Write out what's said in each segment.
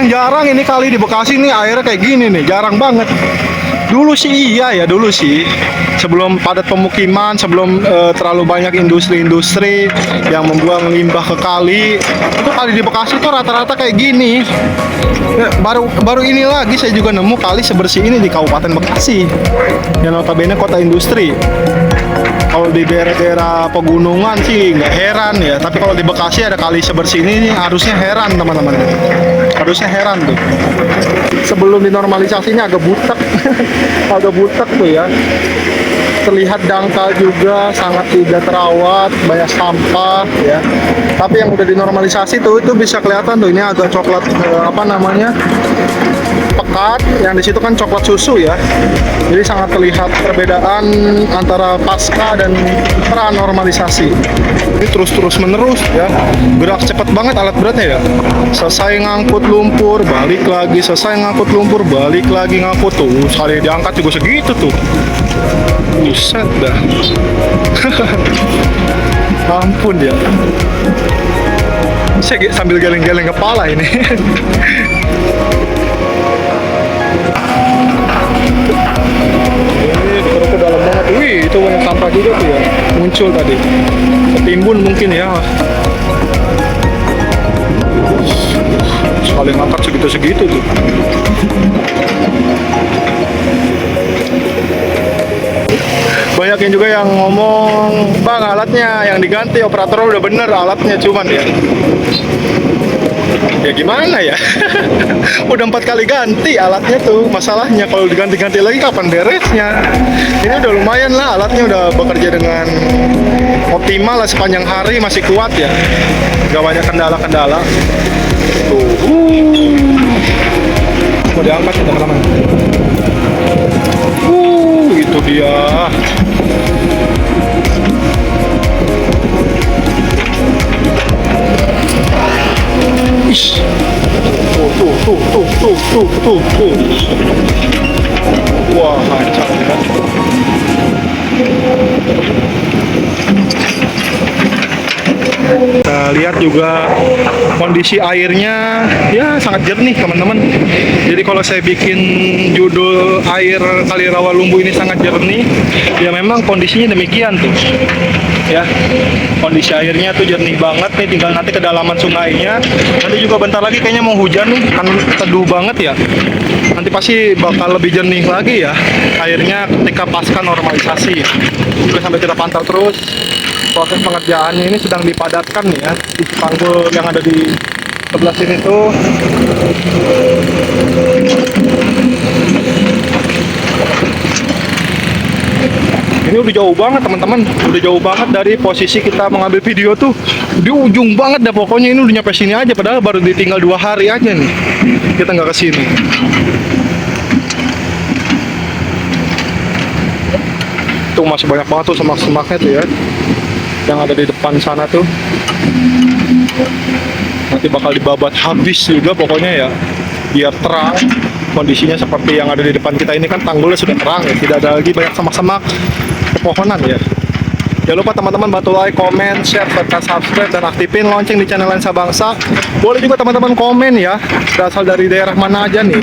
jarang ini kali di Bekasi nih airnya kayak gini nih, jarang banget. Dulu sih iya ya, dulu sih sebelum padat pemukiman, sebelum terlalu banyak industri-industri yang membuang limbah ke kali, itu kali di Bekasi tuh rata-rata kayak gini. Baru ini lagi saya juga nemu kali sebersih ini di Kabupaten Bekasi, yang notabene kota industri. Kalau di daerah-daerah pegunungan sih nggak heran ya, tapi kalau di Bekasi ada kali sebersih ini harusnya heran teman-teman. Harusnya heran tuh. Sebelum dinormalisasinya agak butek, agak butek tuh ya. Terlihat dangkal juga, sangat tidak terawat, banyak sampah ya. Tapi yang udah dinormalisasi tuh itu bisa kelihatan tuh, ini agak coklat apa namanya, pekat. Yang di situ kan coklat susu ya. Jadi sangat terlihat perbedaan antara pasca dan pra normalisasi. Ini terus menerus ya, gerak cepat banget alat beratnya ya. Selesai ngangkut lumpur, balik lagi, selesai ngangkut lumpur, balik lagi ngangkut tuh. Sekali diangkat juga segitu tuh. Buset dah. Ampun ya. Saya sambil geleng-geleng kepala ini. Ke dalam banget. Wih, itu banyak sampah juga tuh ya. Muncul tadi. Ketimbun mungkin ya. Sekali ngangkat segitu-segitu tuh. Banyak yang juga yang ngomong, bang alatnya yang diganti, operator udah bener alatnya, cuman ya gimana ya. Udah 4 kali ganti alatnya tuh, masalahnya kalau diganti-ganti lagi kapan beresnya. Ini udah lumayan lah, alatnya udah bekerja dengan optimal lah, sepanjang hari masih kuat ya, gak banyak kendala-kendala tuh. Mau diangkat ya teman-teman. Itu dia. Ish. Tuh. Wah, kacau ya. Kita lihat juga kondisi airnya ya sangat jernih teman-teman. Jadi kalau saya bikin judul air Kali Rawalumbu ini sangat jernih, ya memang kondisinya demikian tuh ya. Kondisi airnya tuh jernih banget nih, tinggal nanti kedalaman sungainya. Nanti juga bentar lagi kayaknya mau hujan nih, kan teduh banget ya. Nanti pasti bakal lebih jernih lagi ya airnya ketika pasca normalisasi. Oke, sampai kita pantau terus proses pengerjaannya. Ini sedang dipadatkan ya di tanggul yang ada di sebelah sini tuh. Ini udah jauh banget teman-teman, udah jauh banget dari posisi kita mengambil video tuh, di ujung banget dah pokoknya. Ini udah nyampe sini aja, padahal baru ditinggal 2 hari aja nih kita nggak kesini. Tuh masih banyak banget tuh semak-semaknya tuh ya, yang ada di depan sana tuh. Nanti bakal dibabat habis juga pokoknya ya, biar terang. Kondisinya seperti yang ada di depan kita ini kan tanggulnya sudah terang ya, tidak ada lagi banyak semak-semak pepohonan ya. Jangan lupa teman-teman bantu like, komen, share, serta subscribe dan aktifin lonceng di channel Lensa Bangsa. Boleh juga teman-teman komen ya, berasal dari daerah mana aja nih.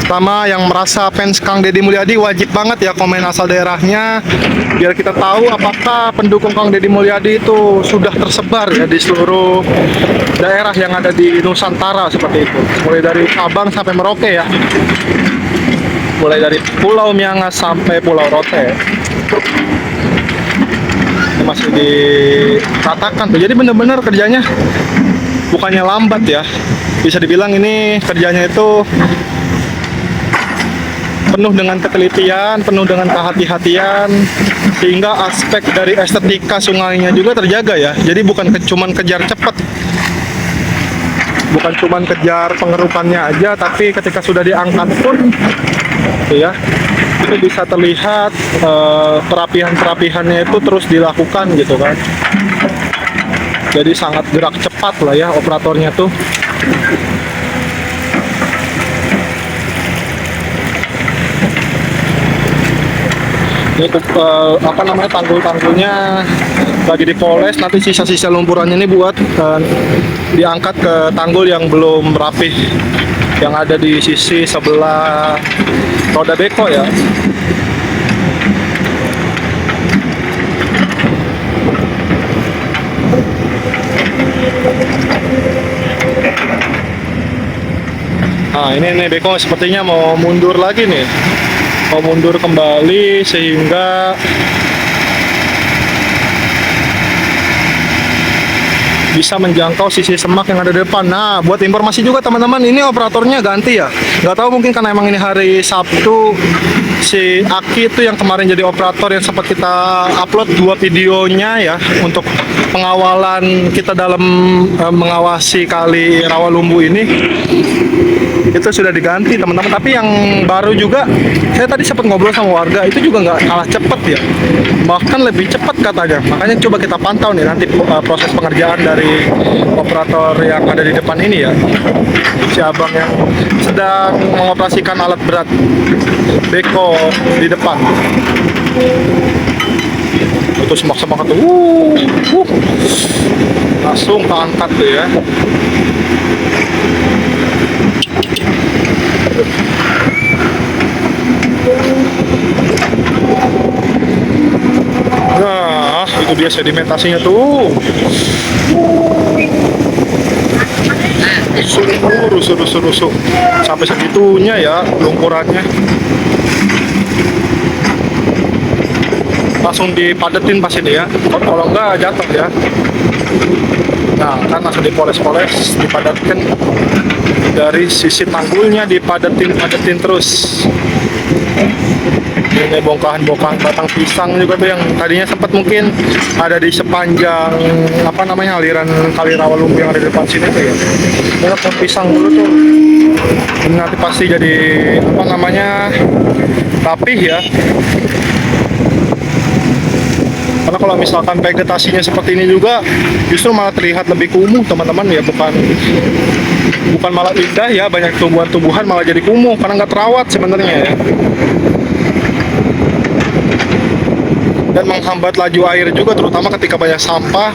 Pertama yang merasa fans Kang Deddy Mulyadi, wajib banget ya komen asal daerahnya, biar kita tahu apakah pendukung Kang Deddy Mulyadi itu sudah tersebar ya di seluruh daerah yang ada di Nusantara seperti itu. Mulai dari Sabang sampai Merauke ya. Mulai dari Pulau Miangas sampai Pulau Rote. Masih diratakan tuh, jadi bener-bener kerjanya bukannya lambat ya, bisa dibilang ini kerjanya itu penuh dengan ketelitian, penuh dengan kehati-hatian, sehingga aspek dari estetika sungainya juga terjaga ya. Jadi bukan cuman kejar cepat, bukan cuman kejar pengerukannya aja, tapi ketika sudah diangkat pun ya itu bisa terlihat perapihan-perapihannya itu terus dilakukan gitu kan. Jadi sangat gerak cepat lah ya operatornya tuh. Ini apa namanya, tanggul-tanggulnya lagi dipoles. Nanti sisa-sisa lumpurannya ini buat diangkat ke tanggul yang belum rapih yang ada di sisi sebelah roda beko ya. Nah ini nih beko sepertinya mau mundur lagi nih, mau mundur kembali sehingga bisa menjangkau sisi semak yang ada di depan. Nah, buat informasi juga teman-teman, ini operatornya ganti ya. Nggak tahu mungkin karena emang ini hari Sabtu, si Aki itu yang kemarin jadi operator yang sempat kita upload 2 videonya ya untuk pengawalan kita dalam mengawasi kali Rawalumbu ini. Itu sudah diganti teman-teman. Tapi yang baru juga, saya tadi sempat ngobrol sama warga, itu juga nggak kalah cepet ya, bahkan lebih cepat katanya. Makanya coba kita pantau nih nanti proses pengerjaan dari operator yang ada di depan ini ya, si abang yang sedang mengoperasikan alat berat beko di depan. Itu semak-semak tuh, langsung keangkat tuh ya. Nah, itu dia sedimentasinya tuh. Rusuk sampai segitunya ya lumpurnya. Langsung dipadetin pas ini ya. Kalau enggak jatuh ya. Nah, kan langsung dipoles-poles, dipadatkan dari sisi tanggulnya, dipadetin terus. Ini bongkahan-bongkahan batang pisang juga tuh yang tadinya sempat mungkin ada di sepanjang apa namanya aliran kali Rawalumbu yang ada di depan sini tuh ya. Ini pohon pisang dulu tuh. Ini nanti pasti jadi apa namanya rapih ya. Karena kalau misalkan vegetasinya seperti ini juga justru malah terlihat lebih kumuh teman-teman ya, bukan malah indah ya, banyak tumbuhan-tumbuhan malah jadi kumuh karena nggak terawat sebenarnya ya. Dan menghambat laju air juga, terutama ketika banyak sampah.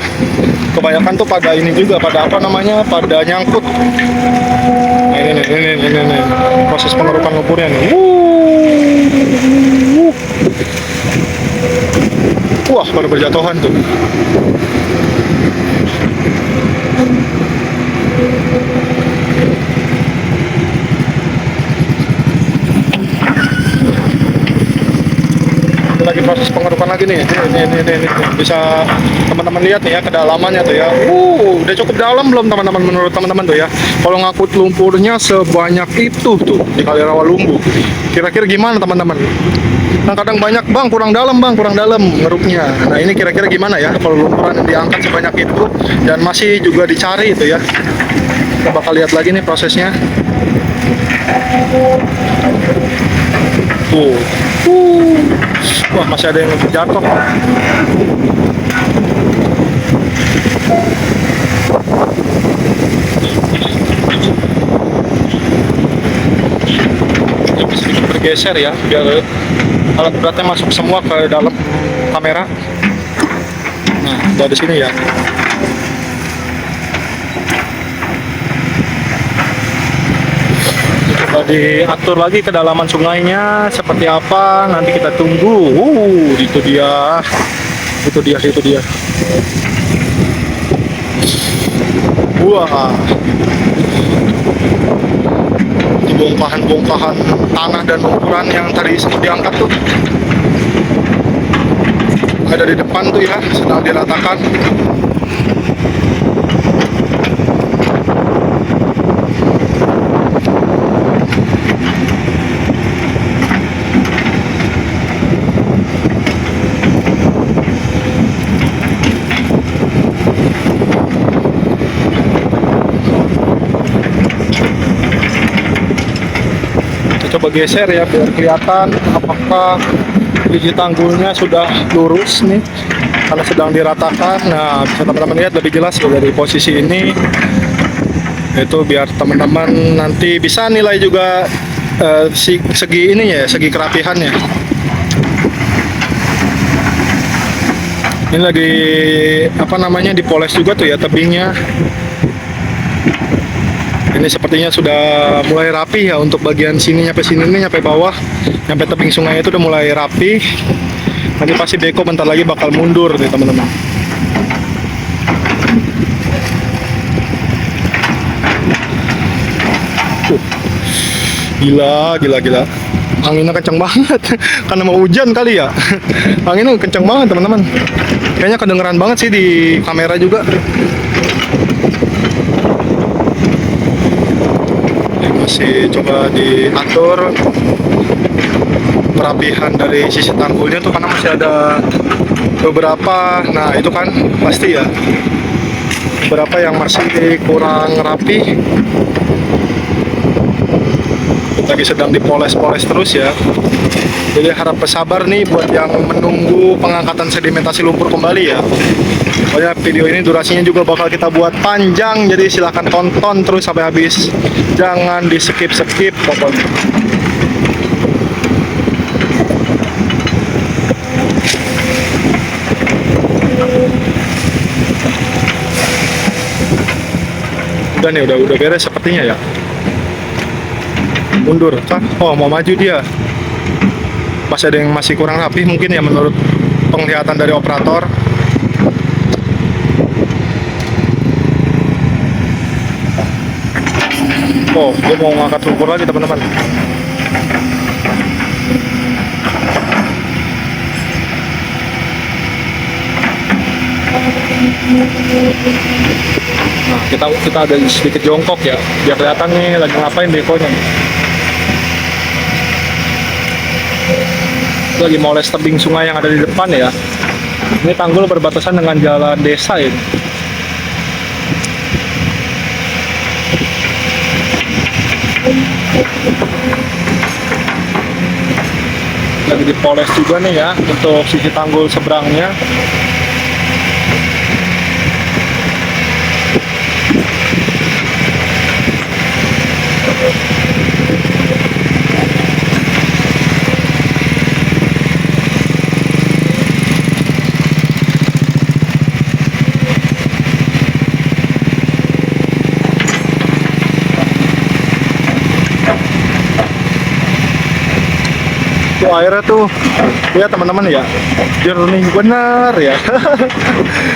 Kebanyakan tuh pada ini juga, pada apa namanya, pada nyangkut. Nah, ini proses pengerukan lumpurnya nih. Wah, baru berjatuhan tuh. Lagi proses pengerukan lagi nih. Ini bisa teman-teman lihat nih ya kedalamannya tuh ya. Udah cukup dalam belum teman-teman menurut teman-teman tuh ya? Kalau ngangkut lumpurnya sebanyak itu tuh di Kali Rawalumbu, kira-kira gimana teman-teman? Nah kadang banyak bang, kurang dalam ngeruknya. Nah ini kira-kira gimana ya kalau lumpuran diangkat sebanyak itu dan masih juga dicari itu ya. Kita bakal lihat lagi nih prosesnya. Tuh. Wah, masih ada yang jatuh. Coba sedikit bergeser ya, biar alat beratnya masuk semua ke dalam kamera. Nah, dari sini ya. Coba diatur lagi kedalaman sungainya seperti apa, nanti kita tunggu. Itu dia. Wah, itu bongkahan tanah dan ukuran yang tadi sempat diangkat tuh ada di depan tuh ya, sedang diratakan. Coba geser ya biar kelihatan apakah biji tanggulnya sudah lurus nih karena sedang diratakan. Nah bisa teman-teman lihat lebih jelas ya dari posisi ini, itu biar teman-teman nanti bisa nilai juga segi ininya ya, segi kerapihannya. Ini lagi apa namanya dipoles juga tuh ya tebingnya. Ini sepertinya sudah mulai rapi ya, untuk bagian sini nyampe sini nih, nyampe bawah, nyampe tebing sungai itu udah mulai rapi. Nanti pasti Beko bentar lagi bakal mundur nih teman-teman. Gila, gila, gila. Anginnya kencang banget. Karena mau hujan kali ya. Anginnya kencang banget teman-teman. Kayaknya kedengeran banget sih di kamera juga. Ini masih coba diatur perapihan dari sisi tanggulnya tuh, karena masih ada beberapa. Nah itu kan pasti ya, beberapa yang masih kurang rapi, lagi sedang dipoles-poles terus ya. Jadi harap bersabar nih buat yang menunggu pengangkatan sedimentasi lumpur kembali ya. Pokoknya video ini durasinya juga bakal kita buat panjang, jadi silahkan tonton terus sampai habis, jangan di skip-skip pokoknya. Udah nih, udah beres sepertinya ya. Mundur kan? Oh, mau maju dia. Masih ada yang masih kurang rapi mungkin ya, menurut penglihatan dari operator. Oh, dia mau ngangkat lumpur lagi teman-teman. Nah, kita ada sedikit jongkok ya, biar kelihatan nih lagi ngapain Bekonya. Lagi moles tebing sungai yang ada di depan ya. Ini tanggul berbatasan dengan jalan desa ini. Lagi dipoles juga nih ya untuk sisi tanggul seberangnya. Tuh airnya tuh, ya teman-teman ya, jernih bener ya.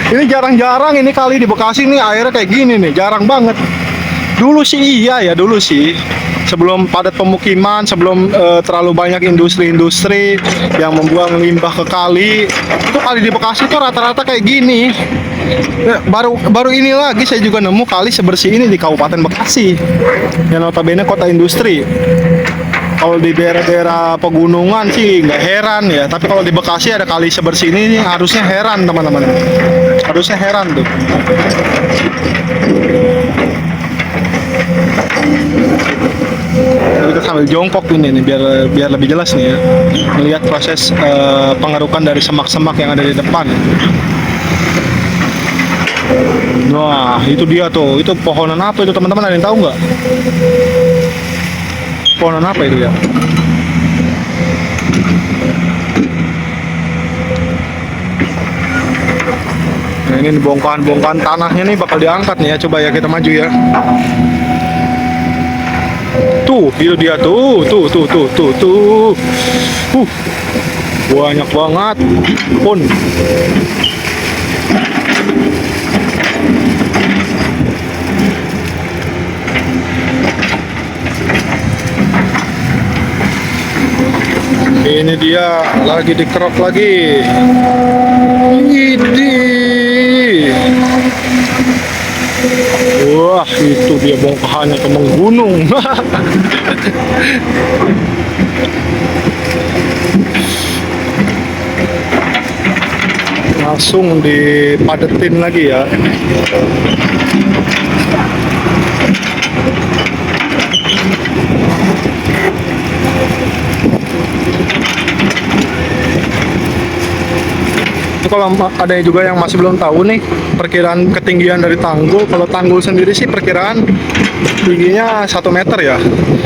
Ini jarang-jarang ini kali di Bekasi nih airnya kayak gini nih, jarang banget. Dulu sih iya ya, dulu sih sebelum padat pemukiman, sebelum terlalu banyak industri-industri yang membuang limbah ke kali, itu kali di Bekasi tuh rata-rata kayak gini. Baru ini lagi saya juga nemu kali sebersih ini di Kabupaten Bekasi, yang notabene kota industri. Kalau di daerah-daerah pegunungan sih nggak heran ya, tapi kalau di Bekasi ada kali sebersih ini harusnya heran teman-teman, harusnya heran tuh. Kita sambil jongkok ini nih, biar lebih jelas nih ya, melihat proses pengerukan dari semak-semak yang ada di depan. Wah, itu dia tuh, itu pohonan apa itu teman-teman, ada yang tahu nggak? Pohonan apa itu ya? Nah ini bongkahan-bongkahan tanahnya nih bakal diangkat nih ya, coba ya kita maju ya. Tuh, itu dia tuh. Banyak banget. Pun. Ini dia lagi dikerok lagi. Ini. Wah, itu dia bongkahannya ke menggunung. Langsung dipadetin lagi ya. Kalau ada juga yang masih belum tahu nih perkiraan ketinggian dari tanggul, kalau tanggul sendiri sih perkiraan tingginya 1 meter ya.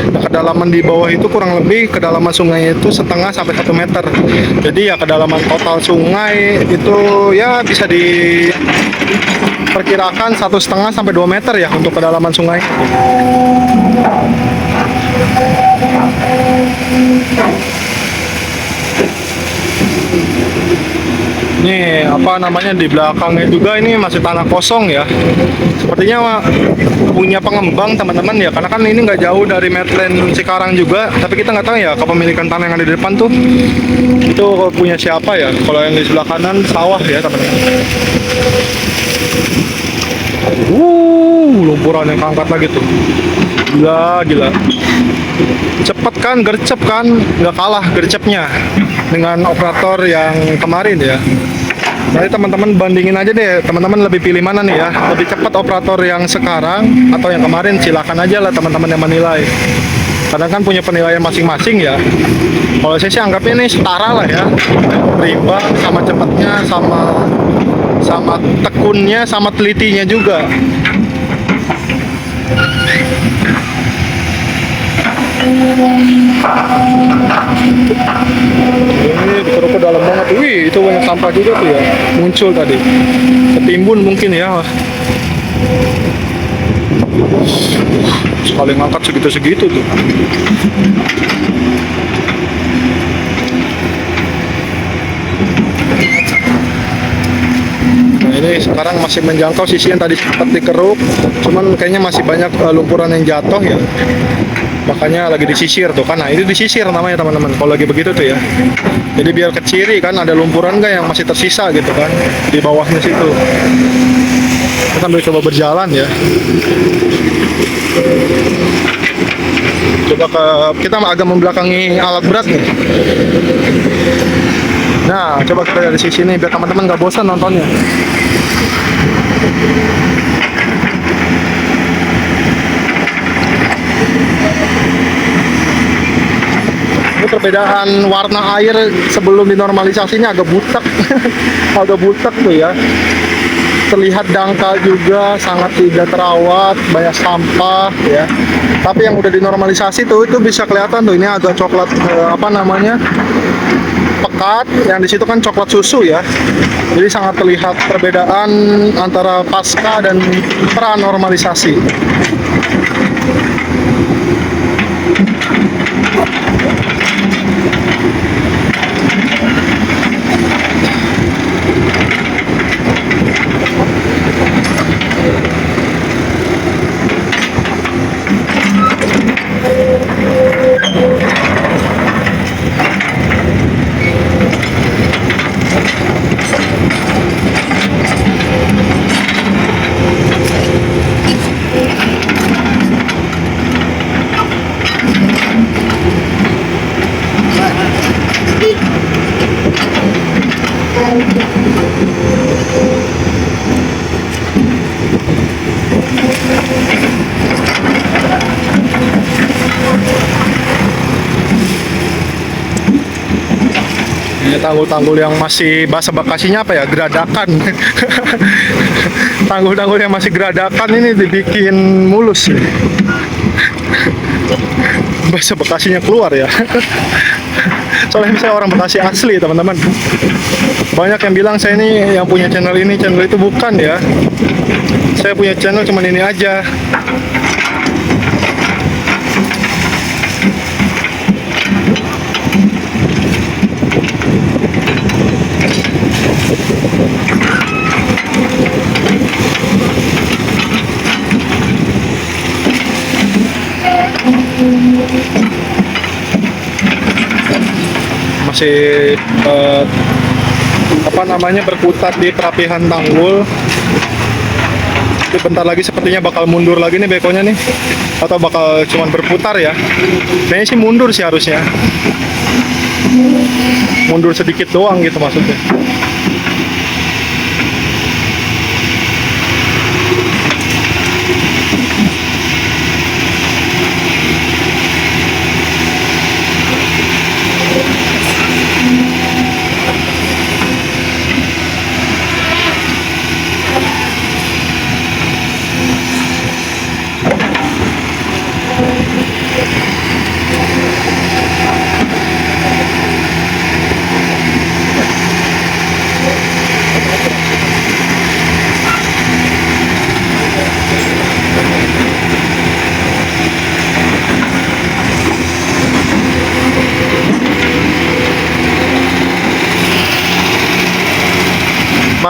Nah, kedalaman di bawah itu kurang lebih kedalaman sungai itu 0,5 sampai 1 meter. Jadi ya kedalaman total sungai itu ya bisa perkirakan 1,5 sampai 2 meter ya untuk kedalaman sungai. Ini apa namanya, di belakangnya juga ini masih tanah kosong ya. Sepertinya punya pengembang teman-teman ya, karena kan ini nggak jauh dari Medland Cikarang juga. Tapi kita nggak tahu ya kepemilikan tanah yang ada di depan tuh itu punya siapa ya. Kalau yang di sebelah kanan sawah ya teman-teman. Lumpuran yang keangkat lagi tuh. Gila. Cepet kan, gercep kan, nggak kalah gercepnya dengan operator yang kemarin ya. Nanti teman-teman bandingin aja deh, teman-teman lebih pilih mana nih ya, lebih cepat operator yang sekarang atau yang kemarin, silakan aja lah teman-teman yang menilai. Karena kan punya penilaian masing-masing ya. Kalau saya sih anggapnya ini setara lah ya, rimba sama cepatnya, sama tekunnya, sama telitinya juga. Ini dikeruk dalam banget. Wih, itu banyak sampah juga tuh ya, muncul tadi. Ketimbun mungkin ya. Sekali ngangkat segitu-segitu tuh. Nah, ini sekarang masih menjangkau sisi yang tadi sempat dikeruk, cuman kayaknya masih banyak lumpuran yang jatuh ya. Makanya lagi disisir tuh kan. Nah, itu disisir namanya teman-teman kalau lagi begitu tuh ya. Jadi biar keciri kan ada lumpuran nggak yang masih tersisa gitu kan di bawahnya situ. Kita sambil coba berjalan ya. Kita agak membelakangi alat berat nih. Nah, coba kita dari sisi ini biar teman-teman nggak bosan nontonnya. Ini perbedaan warna air sebelum dinormalisasinya agak butek. Agak butek tuh ya. Terlihat dangkal juga, sangat tidak terawat, banyak sampah ya. Tapi yang udah dinormalisasi tuh itu bisa kelihatan tuh, ini agak coklat apa namanya, pekat. Yang di situ kan coklat susu ya. Jadi sangat terlihat perbedaan antara pasca dan pranormalisasi. Tanggul-tanggul yang masih, bahasa Bekasinya apa ya, geradakan. Tanggul-tanggul yang masih geradakan ini dibikin mulus. Bahasa Bekasinya keluar ya. Soalnya saya orang Bekasi asli teman-teman. Banyak yang bilang saya ini yang punya channel ini, channel itu bukan ya. Saya punya channel cuman ini aja. Masih apa namanya, berkutat di perapihan tanggul. Tapi bentar lagi sepertinya bakal mundur lagi nih bekonya nih, atau bakal cuman berputar ya. Kayaknya sih mundur sih harusnya, mundur sedikit doang gitu maksudnya.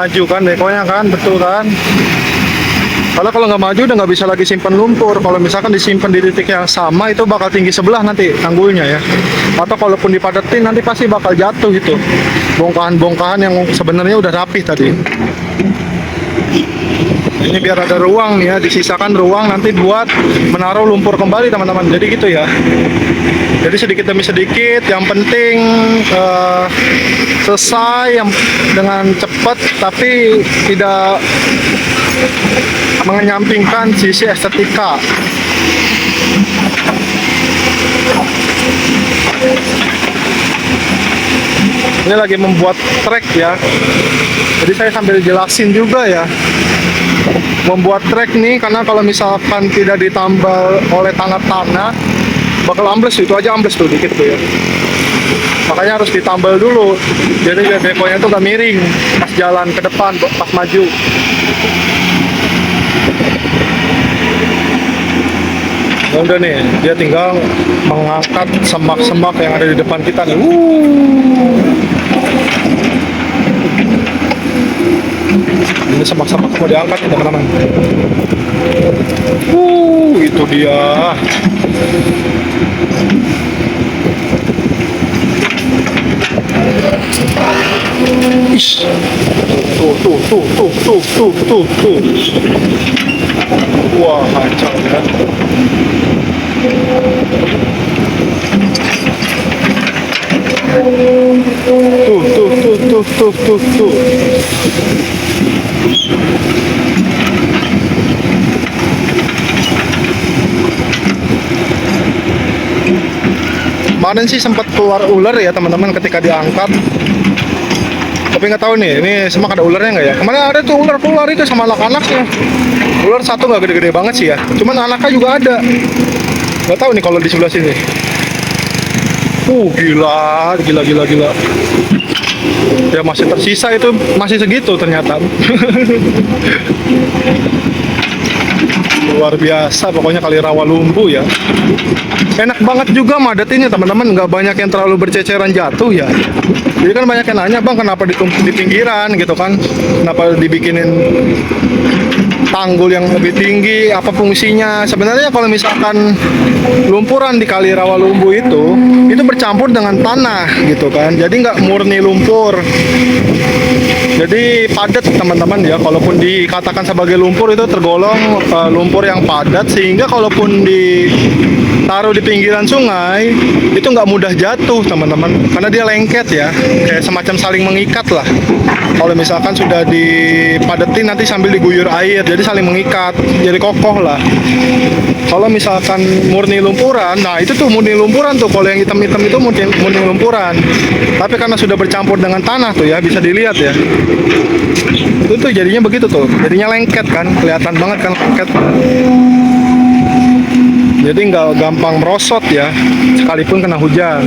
maju kan dekonya kan, betul kan? Kalau nggak maju udah nggak bisa lagi simpan lumpur. Kalau misalkan disimpan di titik yang sama itu bakal tinggi sebelah nanti tanggulnya ya. Atau kalaupun dipadetin nanti pasti bakal jatuh gitu. Bongkahan-bongkahan yang sebenarnya udah rapih tadi. Ini biar ada ruang nih ya, disisakan ruang nanti buat menaruh lumpur kembali teman-teman. Jadi gitu ya. Jadi sedikit demi sedikit, yang penting selesai dengan cepat tapi tidak mengenyampingkan sisi estetika. Ini lagi membuat trek ya. Jadi saya sambil jelasin juga ya. Membuat trek nih karena kalau misalkan tidak ditambal oleh tanah-tanah bakal ambles, itu aja ambles tuh dikit tuh ya. Makanya harus ditambal dulu. Jadi dekonya tuh gak miring pas jalan ke depan, pas maju. Ya udah nih, dia tinggal mengangkat semak-semak yang ada di depan kita nih. Ini semak-semak mau diangkat ya teman-teman. Itu dia. Ish. Tuh. Wah, kacau ya. Tuh. Kemarin sih sempat keluar ular ya teman-teman ketika diangkat. Tapi nggak tahu nih, ini semak ada ularnya nggak ya? Kemarin ada tuh ular keluar itu sama anak-anaknya. Ular satu nggak gede-gede banget sih ya, cuman anaknya juga ada. Nggak tahu nih kalau di sebelah sini. Gila. Ya masih tersisa itu, masih segitu ternyata. Luar biasa, pokoknya kali rawa lumbu ya. Enak banget juga madatinnya teman-teman, nggak banyak yang terlalu berceceran jatuh ya. Jadi kan banyak yang nanya, bang kenapa ditumpuk di pinggiran gitu kan, kenapa dibikinin tanggul yang lebih tinggi, apa fungsinya? Sebenarnya kalau misalkan lumpuran di kali rawa lumbu itu bercampur dengan tanah gitu kan, jadi nggak murni lumpur. Jadi padat teman-teman ya, kalaupun dikatakan sebagai lumpur itu tergolong lumpur yang padat, sehingga kalaupun ditaruh di pinggiran sungai itu nggak mudah jatuh teman-teman, karena dia lengket ya, kayak semacam saling mengikat lah. Kalau misalkan sudah dipadetin nanti sambil diguyur air, jadi saling mengikat, jadi kokoh lah. Kalau misalkan murni lumpuran, nah itu tuh murni lumpuran tuh, kalau yang hitam-hitam itu murni lumpuran. Tapi karena sudah bercampur dengan tanah tuh ya, bisa dilihat ya. Itu tuh jadinya begitu tuh, jadinya lengket kan, kelihatan banget kan lengket. Jadi nggak gampang merosot ya, sekalipun kena hujan.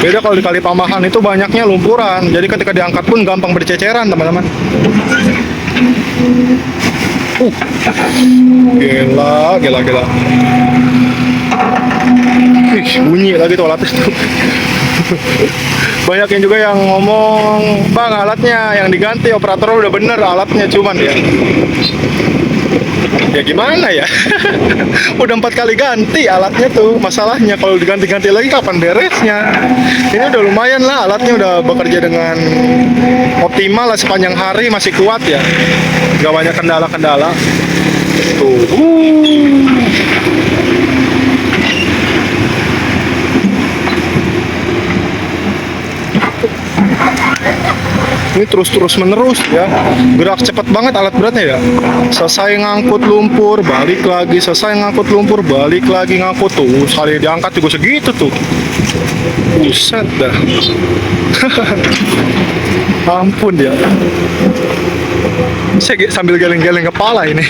Beda kalau di Kali Pamahan itu banyaknya lumpuran, jadi ketika diangkat pun gampang berceceran teman-teman. Gila. Bunyi lagi tuh alatnya tuh. Banyak yang juga yang ngomong, bang alatnya yang diganti, operator udah bener alatnya, cuman ya gimana ya. Udah 4 kali ganti alatnya tuh, masalahnya kalau diganti-ganti lagi kapan beresnya. Ini udah lumayan lah, alatnya udah bekerja dengan optimal lah, sepanjang hari masih kuat ya, gak banyak kendala-kendala tuh. Ini terus menerus ya, gerak cepat banget alat beratnya ya. Selesai ngangkut lumpur balik lagi, selesai ngangkut lumpur balik lagi ngangkut tuh, sekali diangkat juga segitu tuh. Buset dah. Ampun dia. Saya sambil geleng-geleng kepala ini.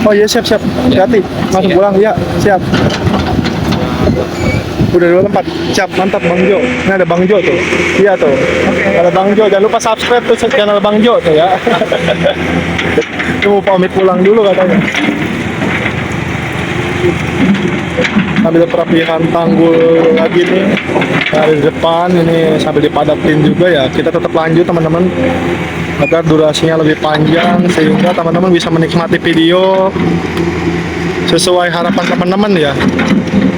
Oh iya, siap. Hati-hati, masuk pulang ya, siap. Udah 2 tempat, siap, mantap Bang Jo. Ini ada Bang Jo tuh, iya tuh. Ada Bang Jo, jangan lupa subscribe tuh channel Bang Jo tuh ya. Ini mau pamit pulang dulu katanya. Sambil perapihan tanggul lagi nih dari depan ini sambil dipadatin juga ya. Kita tetap lanjut teman-teman agar durasinya lebih panjang sehingga teman-teman bisa menikmati video sesuai harapan teman-teman ya.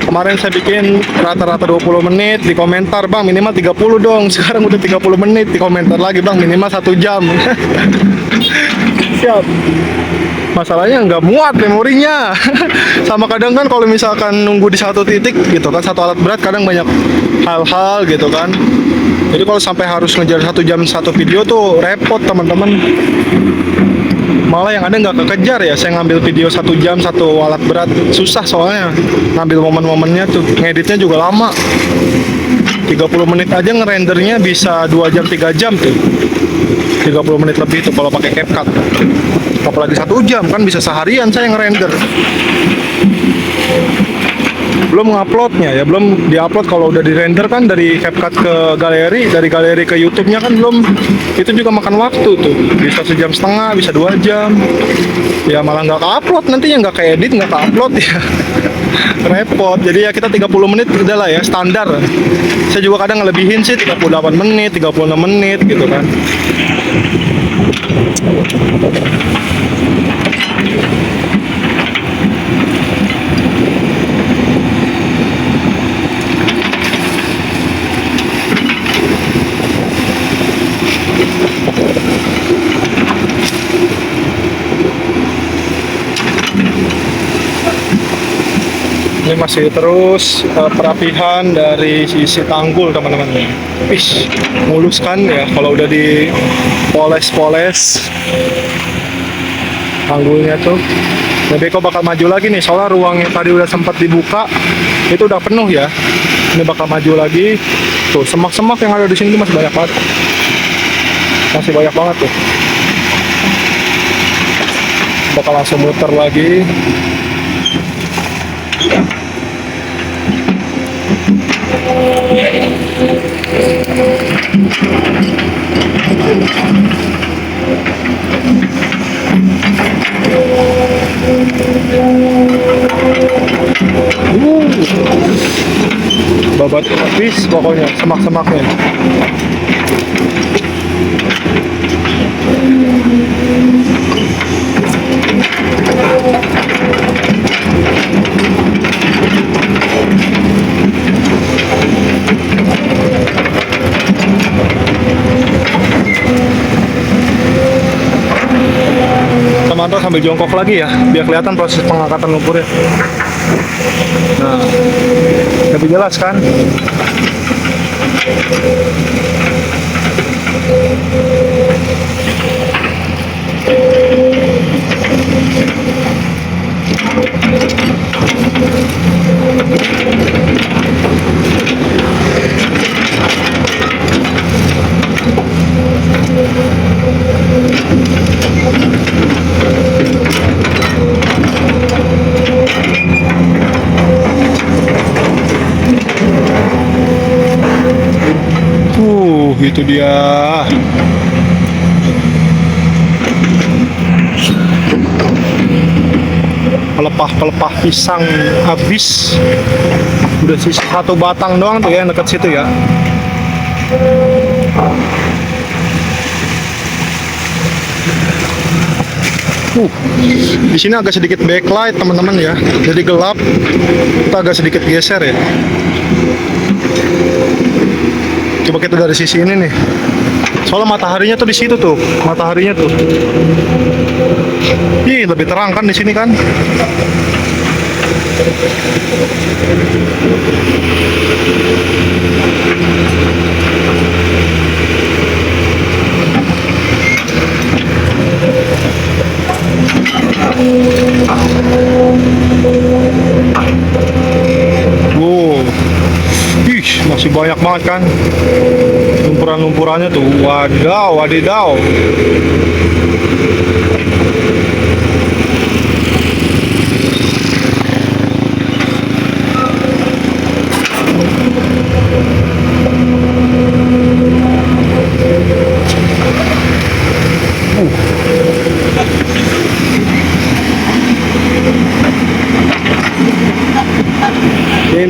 Kemarin saya bikin rata-rata 20 menit, di komentar bang minimal 30 dong. Sekarang udah 30 menit, di komentar lagi bang minimal 1 jam. Siap. Masalahnya nggak muat memorinya. Sama kadang kan kalau misalkan nunggu di satu titik gitu kan, satu alat berat kadang banyak hal-hal gitu kan. Jadi kalau sampai harus ngejar 1 jam satu video tuh repot teman-teman. Malah yang ada nggak kekejar ya, saya ngambil video 1 jam satu alat berat susah soalnya ngambil momen-momennya tuh, ngeditnya juga lama. 30 menit aja ngerendernya bisa 2 jam 3 jam tuh, 30 menit lebih tuh kalau pakai CapCut. Apalagi 1 jam kan bisa seharian saya ngerender. Belum nguploadnya ya, belum diupload. Kalau udah dirender kan dari CapCut ke galeri, dari galeri ke YouTube-nya kan belum, itu juga makan waktu tuh, bisa 1,5 jam, bisa 2 jam ya, malah nggak ke-upload nantinya, nggak ke-edit, nggak ke-upload ya. Repot. Jadi ya kita 30 menit udah lah ya standar. Saya juga kadang ngelebihin sih 38 menit, 36 menit gitu kan. Ini masih terus perapihan dari sisi tanggul teman-teman. Wih, mulus kan ya kalau udah dipoles-poles tanggulnya tuh. Nah, Beko bakal maju lagi nih, soalnya ruang yang tadi udah sempat dibuka itu udah penuh ya. Ini bakal maju lagi. Tuh, semak-semak yang ada di sini tuh masih banyak banget. Masih banyak banget tuh. Bakal langsung muter lagi. Babat habis pokoknya semak-semaknya. Teman-teman sambil jongkok lagi ya, biar kelihatan proses pengangkatan lumpurnya. Nah, lebih jelas kan? Itu dia. Pelepah pisang habis. Udah sisa 1 batang doang tuh ya dekat situ ya. Di sini agak sedikit backlight teman-teman ya, jadi gelap. Kita agak sedikit geser ya. Coba kita dari sisi ini nih. Soalnya mataharinya tuh di situ tuh, mataharinya tuh. Ih, lebih terang kan di sini kan. Wow. Ih, masih banyak banget kan lumpuran-lumpurannya tuh. Wadaw, wadidaw.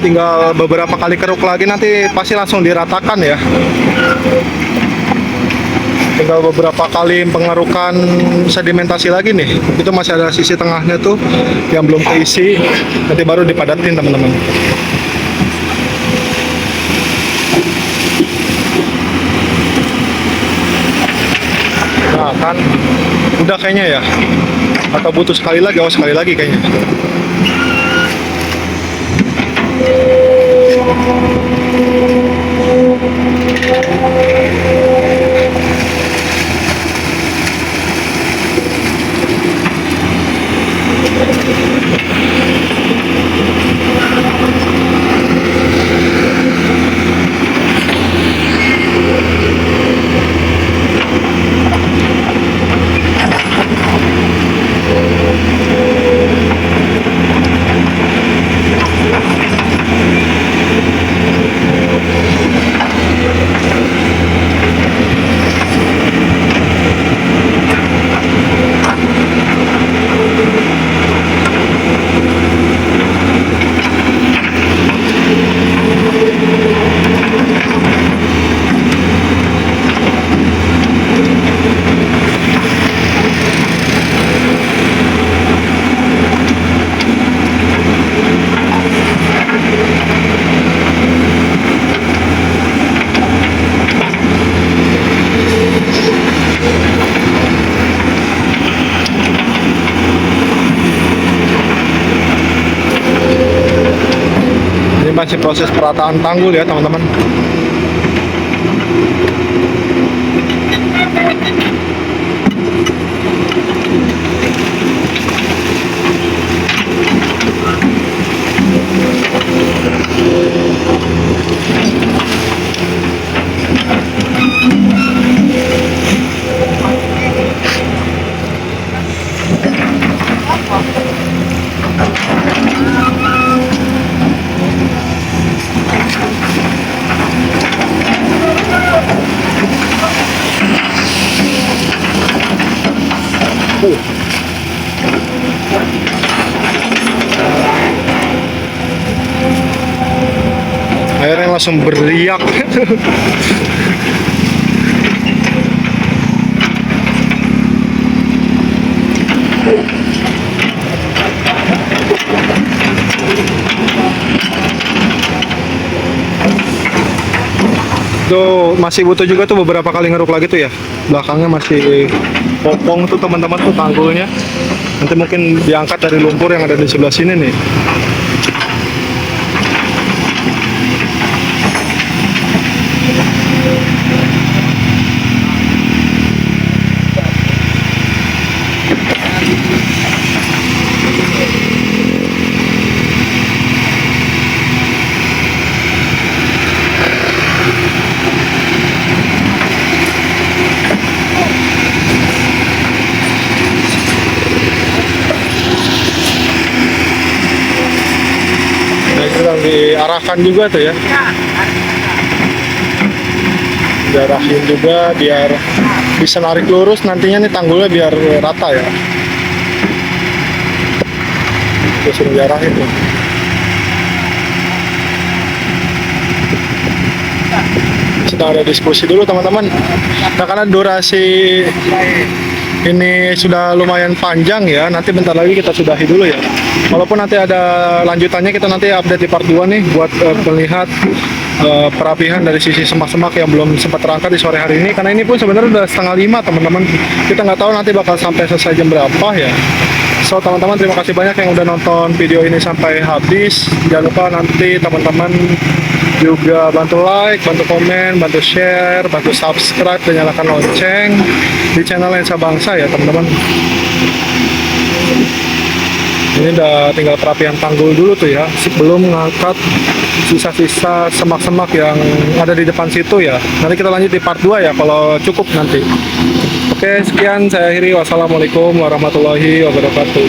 tinggal beberapa kali keruk lagi, nanti pasti langsung diratakan ya. Tinggal beberapa kali pengerukan sedimentasi lagi nih. Itu masih ada sisi tengahnya tuh yang belum keisi, nanti baru dipadatin teman-teman. Nah kan udah kayaknya ya, atau butuh sekali lagi? Oh, sekali lagi kayaknya. Masih proses perataan tanggul ya teman-teman. Airnya langsung beriak. Tuh masih butuh juga tuh beberapa kali ngeruk lagi tuh ya. Belakangnya masih popong tuh teman-teman tuh tanggulnya. Nanti mungkin diangkat dari lumpur yang ada di sebelah sini nih. Diarahkan juga tuh ya, diarahin juga biar bisa narik lurus nantinya nih tanggulnya biar rata ya. Terus diarahin tuh. Sedang ada diskusi dulu teman-teman. Nah karena durasi ini sudah lumayan panjang ya, nanti bentar lagi kita sudahi dulu ya. Walaupun nanti ada lanjutannya, kita nanti update di part 2 nih buat melihat perapihan dari sisi semak-semak yang belum sempat terangkat di sore hari ini. Karena ini pun sebenarnya udah 4:30 teman-teman. Kita nggak tahu nanti bakal sampai selesai jam berapa ya. So teman-teman terima kasih banyak yang udah nonton video ini sampai habis. Jangan lupa nanti teman-teman juga bantu like, bantu komen, bantu share, bantu subscribe dan nyalakan lonceng di channel Lensa Bangsa ya teman-teman. Ini udah tinggal perapian tanggul dulu tuh ya, sebelum ngangkat sisa-sisa semak-semak yang ada di depan situ ya. Nanti kita lanjut di part 2 ya kalau cukup nanti. Oke, sekian saya akhiri. Wassalamualaikum warahmatullahi wabarakatuh.